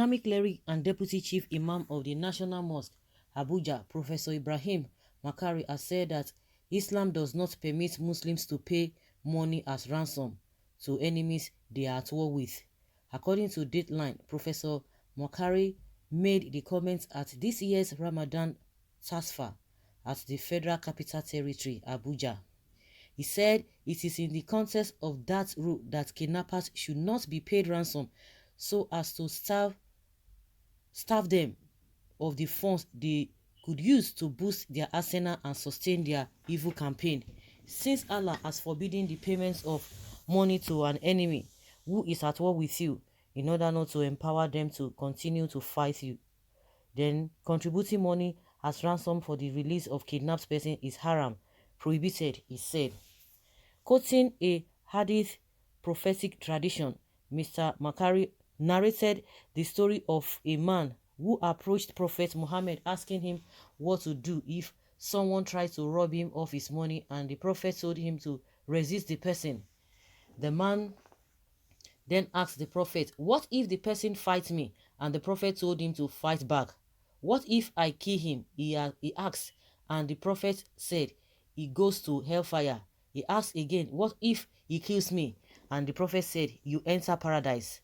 Islamic cleric and deputy chief imam of the National Mosque, Abuja, Professor Ibrahim Makari, has said that Islam does not permit Muslims to pay money as ransom to enemies they are at war with. According to Dateline, Professor Makari made the comments at this year's Ramadan Tasfa at the Federal Capital Territory, Abuja. He said it is in the context of that rule that kidnappers should not be paid ransom so as to starve them of the funds they could use to boost their arsenal and sustain their evil campaign. Since Allah has forbidden the payments of money to an enemy who is at war with you in order not to empower them to continue to fight you, then contributing money as ransom for the release of kidnapped person is haram, prohibited, he said. Quoting a hadith prophetic tradition, Mr. Makari narrated the story of a man who approached Prophet Muhammad asking him what to do if someone tried to rob him of his money, and the Prophet told him to resist the person. The man then asked the Prophet, "What if the person fights me?" And the Prophet told him to fight back. "What if I kill him?" he asked, and the Prophet said, "He goes to hellfire." He asked again, "What if he kills me?" And the Prophet said, "You enter paradise."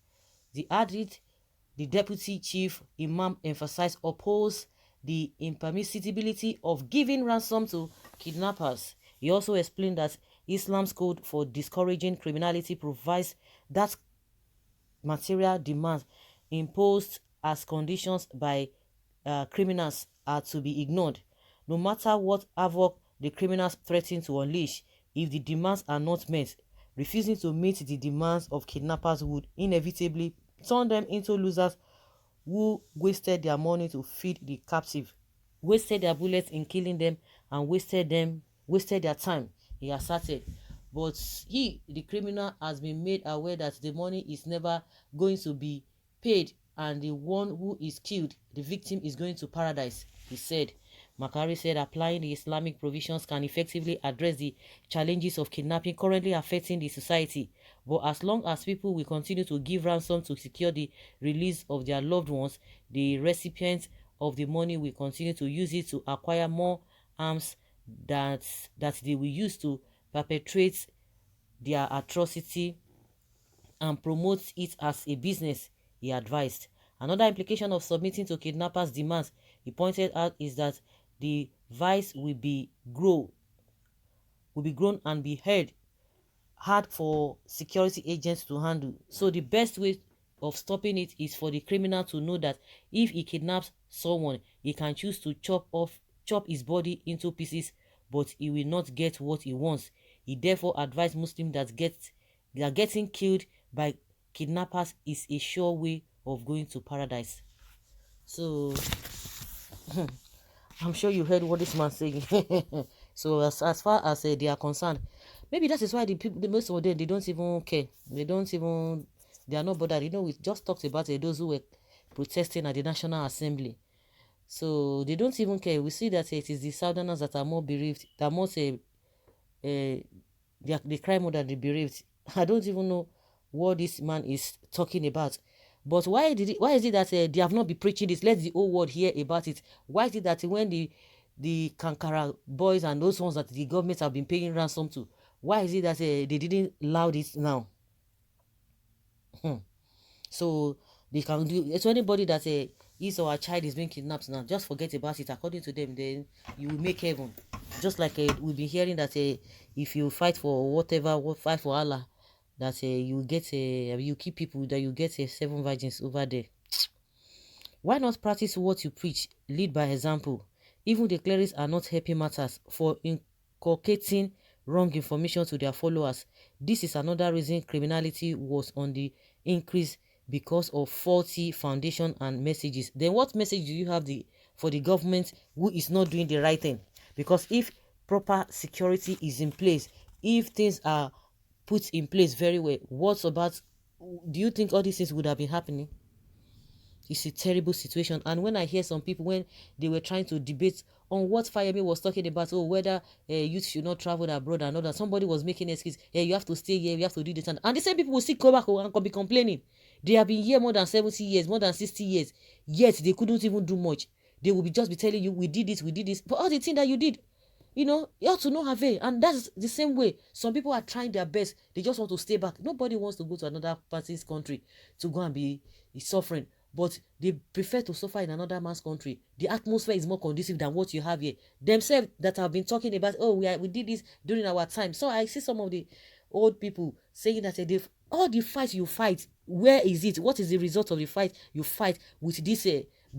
The deputy chief imam emphasized oppose the impermissibility of giving ransom to kidnappers. He also explained that Islam's code for discouraging criminality provides that material demands imposed as conditions by criminals are to be ignored. No matter what havoc the criminals threaten to unleash, if the demands are not met, refusing to meet the demands of kidnappers would inevitably turn them into losers who wasted their money to feed the captive, wasted their bullets in killing them, and wasted their time, he asserted. But he, the criminal, has been made aware that the money is never going to be paid, and the one who is killed, the victim, is going to paradise, he said. Makari said applying the Islamic provisions can effectively address the challenges of kidnapping currently affecting the society. But as long as people will continue to give ransom to secure the release of their loved ones, the recipients of the money will continue to use it to acquire more arms that they will use to perpetrate their atrocity and promote it as a business, he advised. Another implication of submitting to kidnappers' demands, he pointed out, is that the vice will be grown and be hard for security agents to handle. So the best way of stopping it is for the criminal to know that if he kidnaps someone, he can choose to chop his body into pieces, but he will not get what he wants. He therefore advised Muslims that getting killed by kidnappers is a sure way of going to paradise. So I'm sure you heard what this man saying. So as far as they are concerned, maybe that is why the most of them, they don't even care. They are not bothered. You know, we just talked about those who were protesting at the National Assembly. So they don't even care. We see that it is the Southerners that are more bereaved, that more they cry more than the bereaved. I don't even know what this man is talking about. But why is it that they have not been preaching this? Let the whole world hear about it. Why is it that when the Kankara boys and those ones that the government have been paying ransom to, why is it that they didn't allow this now? So they can do it. So anybody that his or her child is being kidnapped now, just forget about it. According to them, then you will make heaven. Just like we've been hearing that if you fight for whatever, fight for Allah, that you get you keep people, that you get 7 virgins over there. Why not practice what you preach? Lead by example. Even the clerics are not helping matters for inculcating wrong information to their followers. This is another reason criminality was on the increase, because of faulty foundation and messages. Then what message do you have for the government who is not doing the right thing? Because if proper security is in place, if things are put in place very well, do you think all these things would have been happening? It's a terrible situation. And when I hear some people, when they were trying to debate on what HÄństÄM was talking about, whether youth should not travel abroad and all that, somebody was making excuse, you have to stay here, you have to do this, and the same people will still go back and be complaining. They have been here more than 70 years, more than 60 years, yet they couldn't even do much. They will just be telling you, we did this. But all the things that you did, you ought to know avail. And that's the same way. Some people are trying their best. They just want to stay back. Nobody wants to go to another person's country to go and be suffering. But they prefer to suffer in another man's country. The atmosphere is more conducive than what you have here. Themselves that have been talking about, oh, we did this during our time. So I see some of the old people saying that all the fights you fight, where is it? What is the result of the fight you fight with this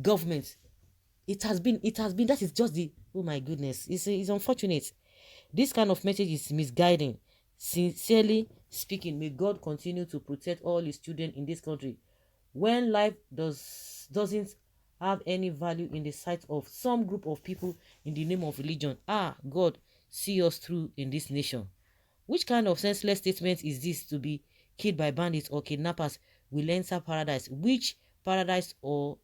government? It has been, that is just the, oh my goodness, it's unfortunate. This kind of message is misguiding. Sincerely speaking, may God continue to protect all his children in this country. When life doesn't have any value in the sight of some group of people in the name of religion, God, see us through in this nation. Which kind of senseless statement is this? To be killed by bandits or kidnappers will enter paradise? Which paradise? Or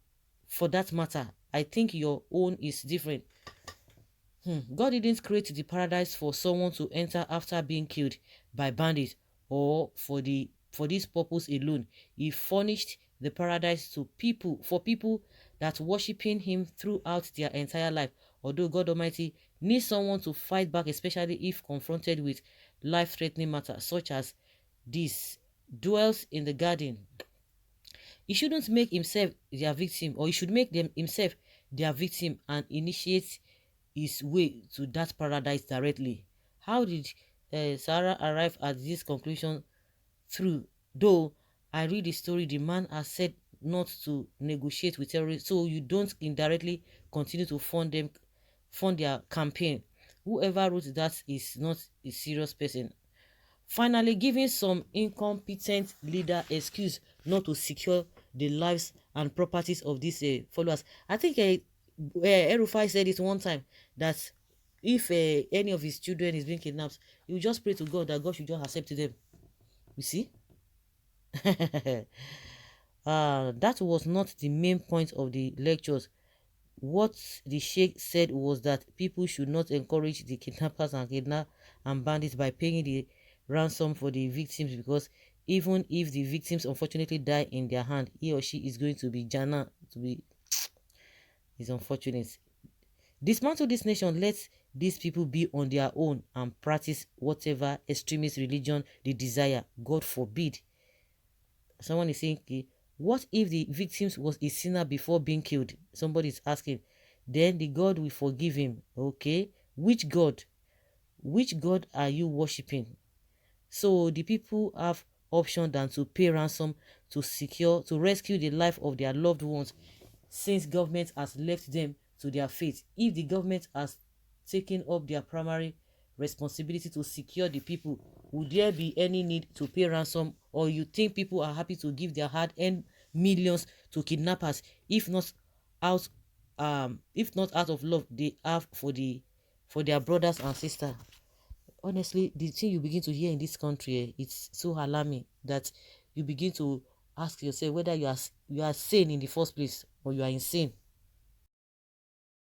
for that matter, I think your own is different. God didn't create the paradise for someone to enter after being killed by bandits or for this purpose alone. He furnished the paradise for people that worshiping him throughout their entire life. Although God Almighty needs someone to fight back, especially if confronted with life-threatening matters such as this, dwells in the garden. He shouldn't make himself their victim, or he should make himself their victim and initiate his way to that paradise directly. How did Sarah arrive at this conclusion? Though I read the story, the man has said not to negotiate with terrorists, so you don't indirectly continue to fund their campaign. Whoever wrote that is not a serious person. Finally, giving some incompetent leader excuse not to secure the lives and properties of these followers. I think El-Rufai said it one time that if any of his children is being kidnapped, he will just pray to God that God should just accept them. You see? That was not the main point of the lectures. What the Sheikh said was that people should not encourage the kidnappers and bandits by paying the ransom for the victims, because even if the victims unfortunately die in their hand, he or she is going to be Jannah. It's unfortunate. Dismantle this nation. Let these people be on their own and practice whatever extremist religion they desire. God forbid. Someone is saying, what if the victims was a sinner before being killed? Somebody is asking. Then the God will forgive him. Okay. Which God? Which God are you worshipping? So the people have option than to pay ransom to rescue the life of their loved ones, since government has left them to their fate. If the government has taken up their primary responsibility to secure the people, would there be any need to pay ransom? Or you think people are happy to give their hard-earned millions to kidnappers if not out of love they have for their brothers and sisters? Honestly, the thing you begin to hear in this country, it's so alarming that you begin to ask yourself whether you are sane in the first place or you are insane.